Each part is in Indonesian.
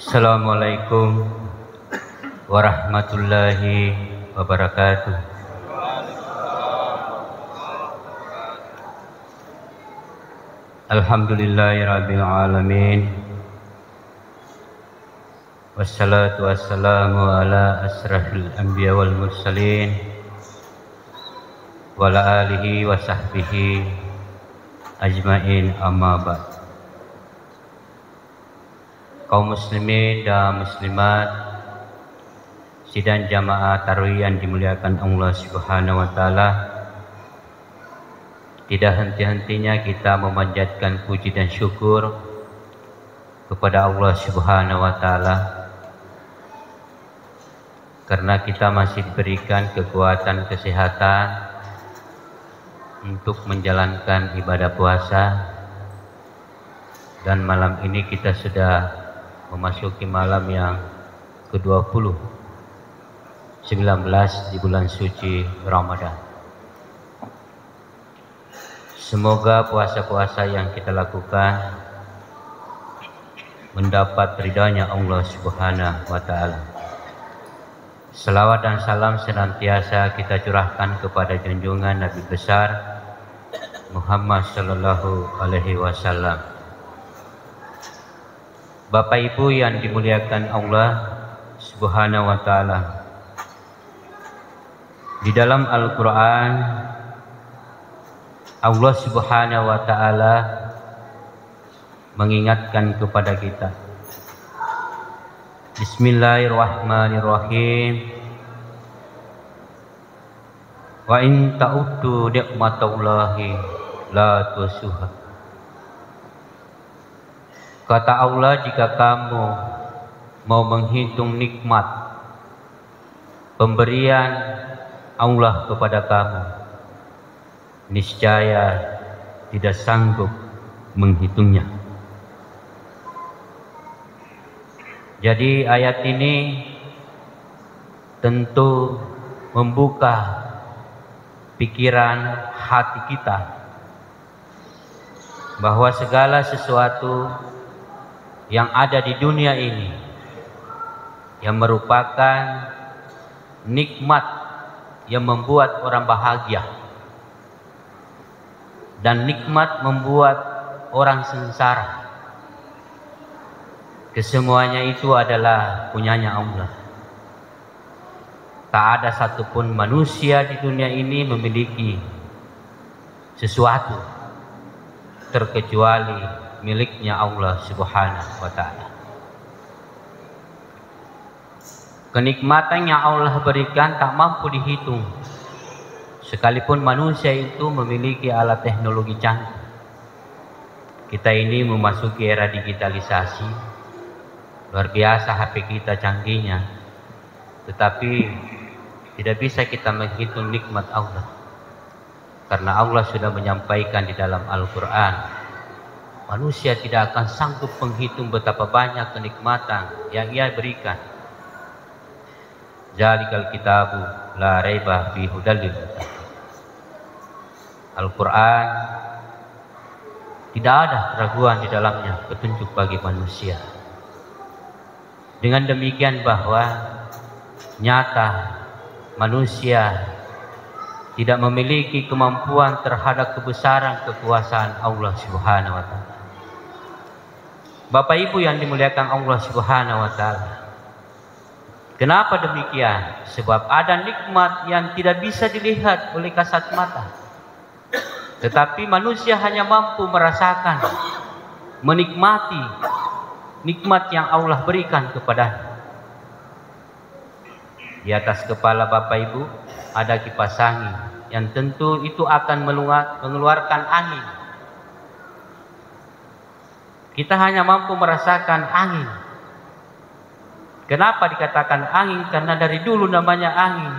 Assalamualaikum warahmatullahi wabarakatuh. Alhamdulillahirabbil alamin. Wassalatu wassalamu ala asrafil anbiya wal mursalin wa ala alihi wa sahbihi ajmain, amma ba'd. Kaum muslimin dan muslimat, sidang jamaah tarawih yang dimuliakan Allah Subhanahu wa taala, tidak henti-hentinya kita memanjatkan puji dan syukur kepada Allah Subhanahu wa taala karena kita masih diberikan kekuatan kesehatan untuk menjalankan ibadah puasa, dan malam ini kita sudah memasuki malam yang ke-20 19 di bulan suci Ramadan. Semoga puasa-puasa yang kita lakukan mendapat ridhanya Allah Subhanahu wa taala. Selawat dan salam senantiasa kita curahkan kepada junjungan Nabi besar Muhammad sallallahu alaihi wasallam. Bapak Ibu yang dimuliakan Allah Subhanahu wa taala, di dalam Al-Qur'an Allah Subhanahu wa taala mengingatkan kepada kita. Bismillahirrahmanirrahim. Wa in ta'uddu ni'matallahi la tuhsuha. Kata Allah, jika kamu mau menghitung nikmat pemberian Allah kepada kamu, niscaya tidak sanggup menghitungnya. Jadi ayat ini tentu membuka pikiran hati kita bahwa segala sesuatu yang ada di dunia ini yang merupakan nikmat yang membuat orang bahagia dan nikmat membuat orang sengsara, kesemuanya itu adalah punyanya Allah. Tak ada satupun manusia di dunia ini memiliki sesuatu terkecuali miliknya Allah Subhanahu wa taala. Kenikmatan yang Allah berikan tak mampu dihitung, sekalipun manusia itu memiliki alat teknologi canggih. Kita ini memasuki era digitalisasi, luar biasa HP kita canggihnya, tetapi tidak bisa kita menghitung nikmat Allah, karena Allah sudah menyampaikan di dalam Al-Quran, manusia tidak akan sanggup menghitung betapa banyak kenikmatan yang Ia berikan. Zalikal kitabu la raiba fihi hudal lil muttaqin. Al-Quran tidak ada keraguan di dalamnya, petunjuk bagi manusia. Dengan demikian bahwa nyata manusia tidak memiliki kemampuan terhadap kebesaran kekuasaan Allah Subhanahu wa taala. Bapak Ibu yang dimuliakan Allah Subhanahu wa taala, kenapa demikian? Sebab ada nikmat yang tidak bisa dilihat oleh kasat mata, tetapi manusia hanya mampu merasakan, menikmati nikmat yang Allah berikan kepadanya. Di atas kepala Bapak Ibu ada kipas angin yang tentu itu akan mengeluarkan angin. Kita hanya mampu merasakan angin. Kenapa dikatakan angin? Karena dari dulu namanya angin.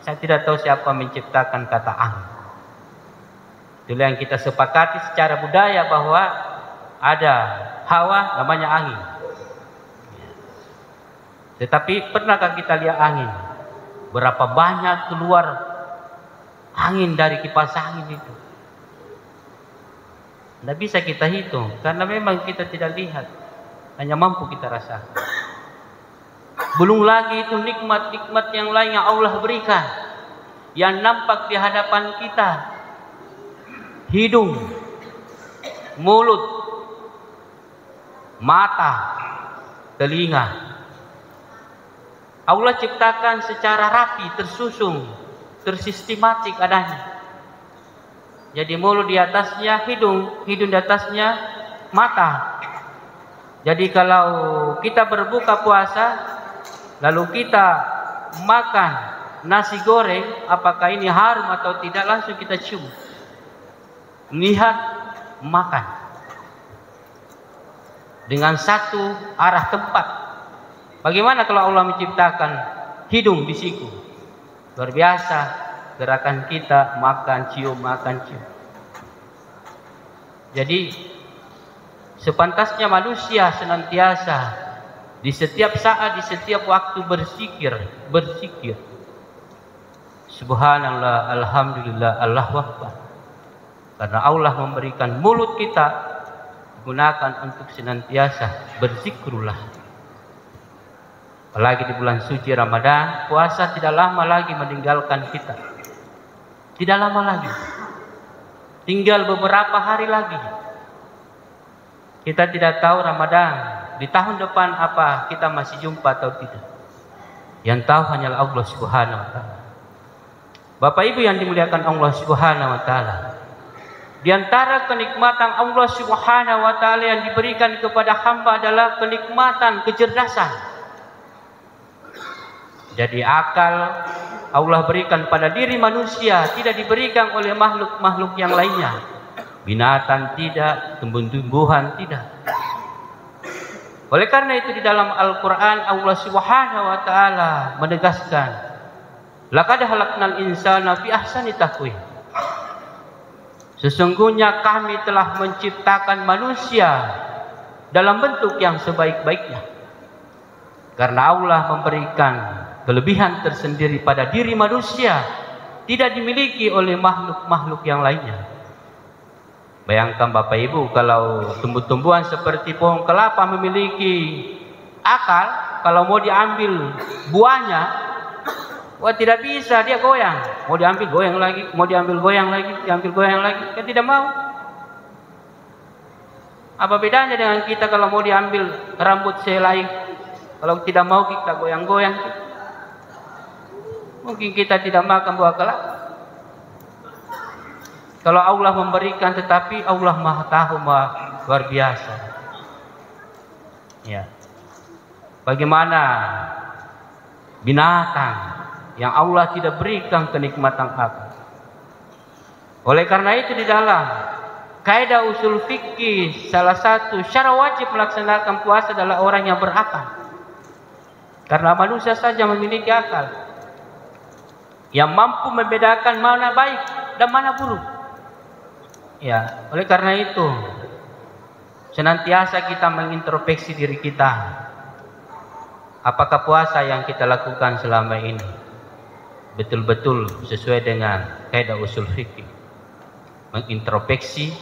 Saya tidak tahu siapa menciptakan kata angin. Itulah yang kita sepakati secara budaya bahwa ada hawa namanya angin. Tetapi pernahkah kita lihat angin? Berapa banyak keluar angin dari kipas angin itu? Tidak bisa kita hitung karena memang kita tidak lihat. hanya mampu kita rasakan. Belum lagi itu nikmat-nikmat yang lain yang Allah berikan, yang nampak di hadapan kita. Hidung, mulut, mata, telinga. Allah ciptakan secara rapi, tersusun, tersistematik adanya. Jadi mulut di atasnya hidung, hidung di atasnya mata. Jadi kalau kita berbuka puasa, lalu kita makan nasi goreng, apakah ini harum atau tidak, langsung kita cium. Lihat, makan. Dengan satu arah tempat. Bagaimana kalau Allah menciptakan hidung di siku? Luar biasa gerakan kita makan, cium, makan, cium. Jadi sepantasnya manusia senantiasa di setiap saat, di setiap waktu berzikir. Subhanallah, alhamdulillah, Allahu Akbar. Karena Allah memberikan mulut kita digunakan untuk senantiasa berzikrullah. Apalagi di bulan suci Ramadan, puasa tidak lama lagi meninggalkan kita. Tidak lama lagi. Tinggal beberapa hari lagi. Kita tidak tahu Ramadan di tahun depan apa kita masih jumpa atau tidak. Yang tahu hanyalah Allah Subhanahu wa taala. Bapak Ibu yang dimuliakan Allah Subhanahu wa taala, di antara kenikmatan Allah Subhanahu wa taala yang diberikan kepada hamba adalah kenikmatan kecerdasan. Jadi akal Allah berikan pada diri manusia, tidak diberikan oleh makhluk-makhluk yang lainnya. Binatang tidak, tumbuh-tumbuhan tidak. Oleh karena itu di dalam Al-Quran Allah Subhanahu wa taala menegaskan, laqad khalaqnal insana fi ahsani taqwim. Sesungguhnya kami telah menciptakan manusia dalam bentuk yang sebaik-baiknya. Karena Allah memberikan kelebihan tersendiri pada diri manusia, tidak dimiliki oleh makhluk-makhluk yang lainnya. Bayangkan Bapak Ibu, kalau tumbuh-tumbuhan seperti pohon kelapa memiliki akal, kalau mau diambil buahnya, wah tidak bisa, dia goyang. Mau diambil goyang lagi, mau diambil goyang lagi, diambil goyang lagi, kan tidak mau. Apa bedanya dengan kita kalau mau diambil rambut selai, kalau tidak mau kita goyang-goyang. Mungkin kita tidak makan buah kelapa. Kalau Allah memberikan, tetapi Allah Maha Tahu, Maha luar biasa. Ya. Bagaimana binatang yang Allah tidak berikan kenikmatan akal. Oleh karena itu di dalam kaidah usul fikih, salah satu syarat wajib melaksanakan puasa adalah orang yang berakal. Karena manusia saja memiliki akal yang mampu membedakan mana baik dan mana buruk. Ya, oleh karena itu senantiasa kita mengintrospeksi diri kita. Apakah puasa yang kita lakukan selama ini betul-betul sesuai dengan kaidah usul fikih? Mengintrospeksi.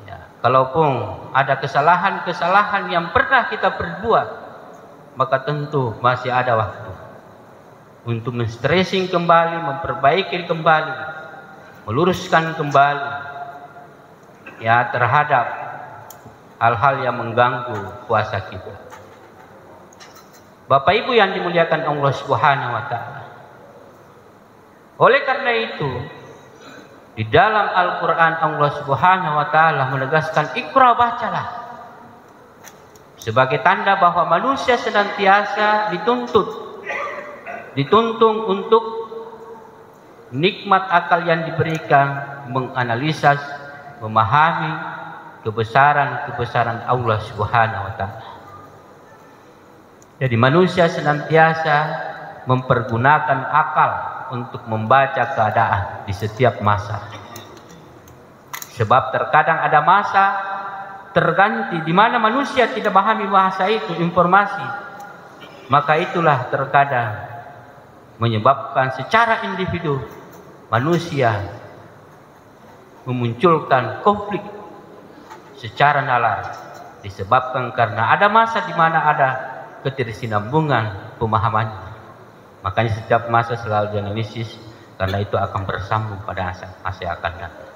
Ya, kalaupun ada kesalahan-kesalahan yang pernah kita perbuat, maka tentu masih ada waktu untuk men-stressing kembali, memperbaiki kembali, meluruskan kembali ya terhadap hal-hal yang mengganggu puasa kita. Bapak Ibu yang dimuliakan Allah Subhanahu wa taala. Oleh karena itu, di dalam Al-Qur'an Allah Subhanahu wa taala menegaskan ikra, bacalah. Sebagai tanda bahwa manusia senantiasa dituntun untuk nikmat akal yang diberikan, menganalisa, memahami kebesaran-kebesaran Allah Subhanahu wa taala. Jadi manusia senantiasa mempergunakan akal untuk membaca keadaan di setiap masa. Sebab terkadang ada masa terganti di mana manusia tidak memahami bahasa itu, informasi. Maka itulah terkadang menyebabkan secara individu manusia memunculkan konflik secara nalar Disebabkan karena ada masa di mana ada ketersinambungan pemahamannya. Makanya setiap masa selalu dianalisis, karena itu akan bersambung pada masa yang akan datang.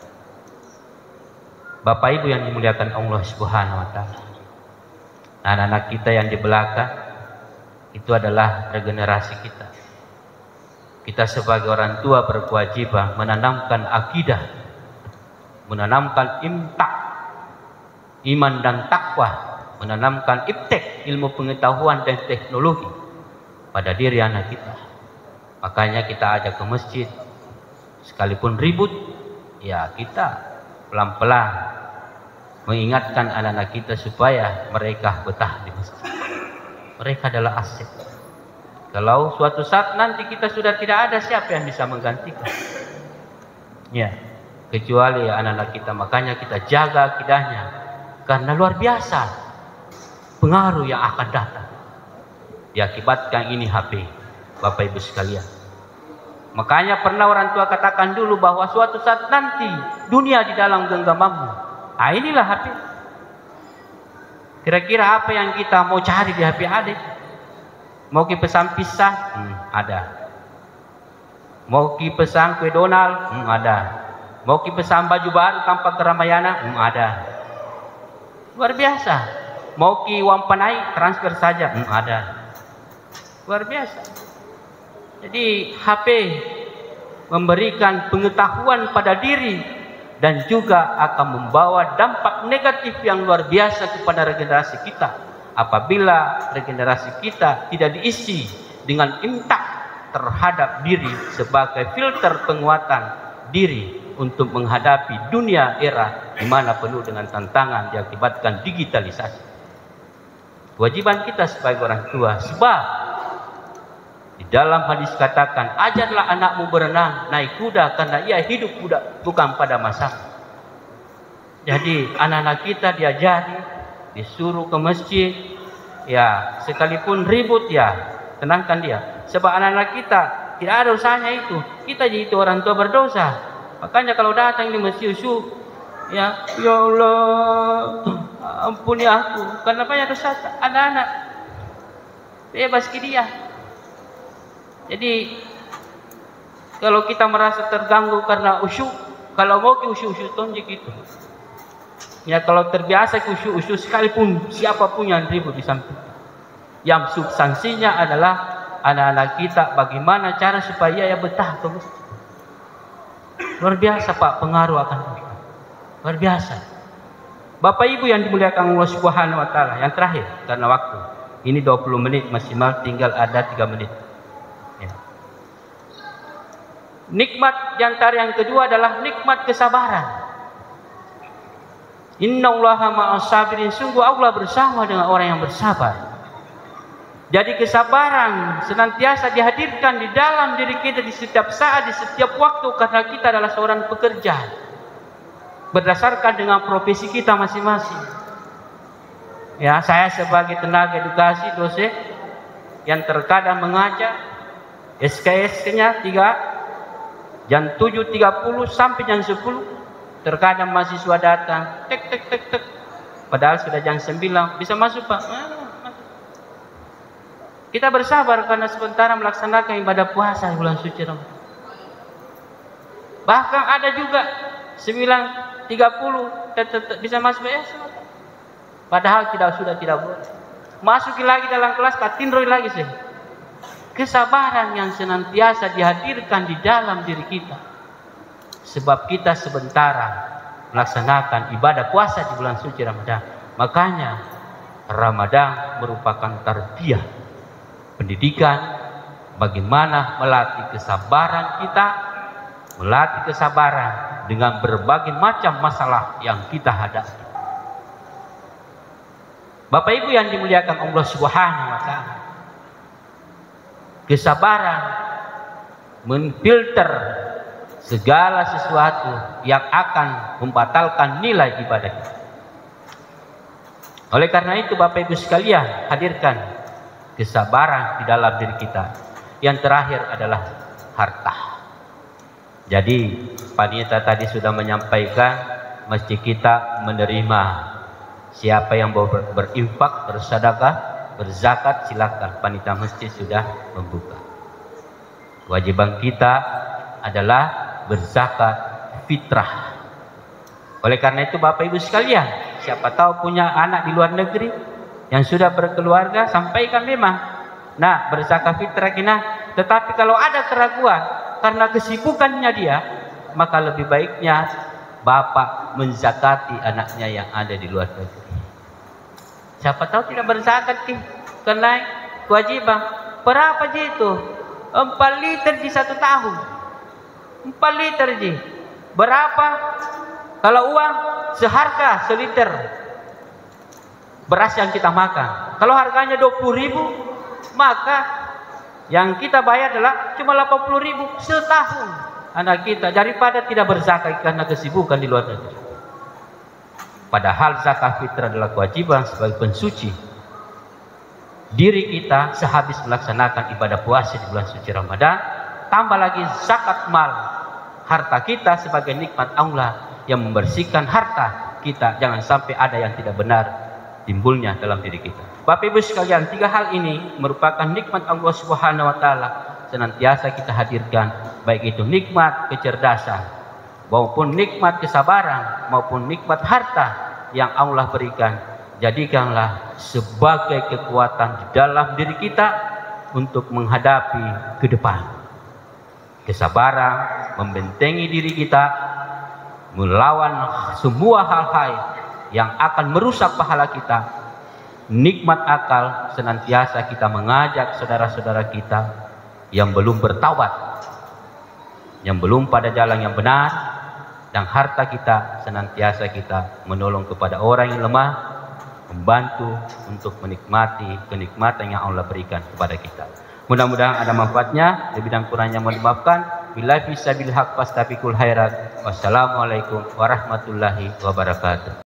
Bapak Ibu yang dimuliakan Allah Subhanahu wa taala. Anak-anak kita yang di belakang itu adalah regenerasi kita. Kita sebagai orang tua berkewajiban menanamkan akidah, menanamkan imtak, iman dan takwa, menanamkan iptek, ilmu pengetahuan dan teknologi pada diri anak kita. Makanya kita ajak ke masjid, sekalipun ribut, ya kita pelan-pelan mengingatkan anak-anak kita supaya mereka betah di masjid. Mereka adalah aset. Kalau suatu saat nanti kita sudah tidak ada, siapa yang bisa menggantikan? Ya, kecuali anak-anak kita. Makanya kita jaga akidahnya, karena luar biasa pengaruh yang akan datang. Diakibatkan ini HP, Bapak Ibu sekalian. Makanya pernah orang tua katakan dulu bahwa suatu saat nanti dunia di dalam genggamanmu. Ah, inilah HP. Kira-kira apa yang kita mau cari di HP adik? Mau pesan pisah? Ada. Mau pesan kue Donald? Ada. Mau pesan baju baru tanpa keramayana? Ada. Luar biasa. Mau uang panai transfer saja? Ada. Luar biasa. Jadi HP memberikan pengetahuan pada diri dan juga akan membawa dampak negatif yang luar biasa kepada regenerasi kita apabila regenerasi kita tidak diisi dengan imtak terhadap diri sebagai filter penguatan diri untuk menghadapi dunia era di mana penuh dengan tantangan diakibatkan digitalisasi. Kewajiban kita sebagai orang tua, sebab di dalam hadis katakan, ajarlah anakmu berenang, naik kuda, karena ia hidup bukan pada masa. Jadi anak-anak kita diajari, disuruh ke masjid, ya sekalipun ribut ya tenangkan dia. Sebab anak-anak kita tidak ada usahanya itu. Kita jadi itu orang tua berdosa. Makanya kalau datang di masjid ya Allah, ampuni aku, karena banyak dosa anak-anak. Bebas ke dia. Jadi kalau kita merasa terganggu karena usyuk, kalau mau ke usyuk tonjek itu. Ya kalau terbiasa ke usyuk sekalipun siapapun yang ribut di samping. Yang substansinya adalah anak-anak kita bagaimana cara supaya ia betah ke masjid. Luar biasa Pak, pengaruh akan luar biasa. Bapak Ibu yang dimuliakan Allah Subhanahu wa taala, yang terakhir karena waktu. Ini 20 menit maksimal, tinggal ada 3 menit. Ya. Nikmat diantara yang kedua adalah nikmat kesabaran. Innallaha ma'as sabirin, sungguh Allah bersama dengan orang yang bersabar. Jadi kesabaran senantiasa dihadirkan di dalam diri kita di setiap saat, di setiap waktu, karena kita adalah seorang pekerja berdasarkan dengan profesi kita masing-masing. Ya, saya sebagai tenaga edukasi dosen yang terkadang mengajar SKS-nya 3 jam 7.30 sampai jam 10. Terkadang mahasiswa datang tek padahal sudah jam 9, bisa masuk Pak. Kita bersabar karena sementara melaksanakan ibadah puasa di bulan suci Ramadan. Bahkan ada juga 9.30 bisa masuk ya, padahal sudah tidak boleh. Masuki lagi dalam kelas, katindroi lagi sih. Kesabaran yang senantiasa dihadirkan di dalam diri kita. Sebab kita sementara melaksanakan ibadah puasa di bulan suci Ramadan. Makanya Ramadan merupakan tarbiyah, pendidikan bagaimana melatih kesabaran kita, melatih kesabaran dengan berbagai macam masalah yang kita hadapi. Bapak Ibu yang dimuliakan Allah Subhanahu wa taala, kesabaran menfilter segala sesuatu yang akan membatalkan nilai ibadah kita. Oleh karena itu Bapak Ibu sekalian, hadirkan kesabaran di dalam diri kita. Yang terakhir adalah harta. Jadi panitia tadi sudah menyampaikan mesti kita menerima Siapa yang mau berinfak, bersedekah, berzakat, silakan. Panitia masjid sudah membuka. Kewajiban kita adalah berzakat fitrah. Oleh karena itu Bapak Ibu sekalian, siapa tahu punya anak di luar negeri yang sudah berkeluarga, sampaikan memang. Nah, berzakat fitrah kina. Tetapi kalau ada keraguan karena kesibukannya dia, maka lebih baiknya bapak menzakati anaknya yang ada di luar negeri. Siapa tahu tidak berzakat kena kewajiban. Berapa je itu? 4 liter di 1 tahun. 4 liter je. Berapa? Kalau uang seharga seliter beras yang kita makan. Kalau harganya 20.000, maka yang kita bayar adalah cuma 80.000 setahun anak kita, daripada tidak berzakat karena kesibukan di luar negeri. Padahal zakat fitrah adalah kewajiban sebagai pensuci diri kita sehabis melaksanakan ibadah puasa di bulan suci Ramadan. Tambah lagi zakat mal, harta kita sebagai nikmat Allah yang membersihkan harta kita, jangan sampai ada yang tidak benar timbulnya dalam diri kita. Bapak Ibu sekalian, 3 hal ini merupakan nikmat Allah Subhanahu wa taala senantiasa kita hadirkan, baik itu nikmat kecerdasan maupun nikmat kesabaran maupun nikmat harta yang Allah berikan. Jadikanlah sebagai kekuatan di dalam diri kita untuk menghadapi ke depan. Kesabaran membentengi diri kita melawan semua hal-hal yang akan merusak pahala kita. Nikmat akal, senantiasa kita mengajak saudara-saudara kita yang belum bertaubat, yang belum pada jalan yang benar, dan harta kita senantiasa kita menolong kepada orang yang lemah, membantu untuk menikmati kenikmatan yang Allah berikan kepada kita. Mudah-mudahan ada manfaatnya. Lebih dan kurangnya mohon dimaafkan. Billahi fisabilil haq fastabiqul khairat. Wassalamualaikum warahmatullahi wabarakatuh.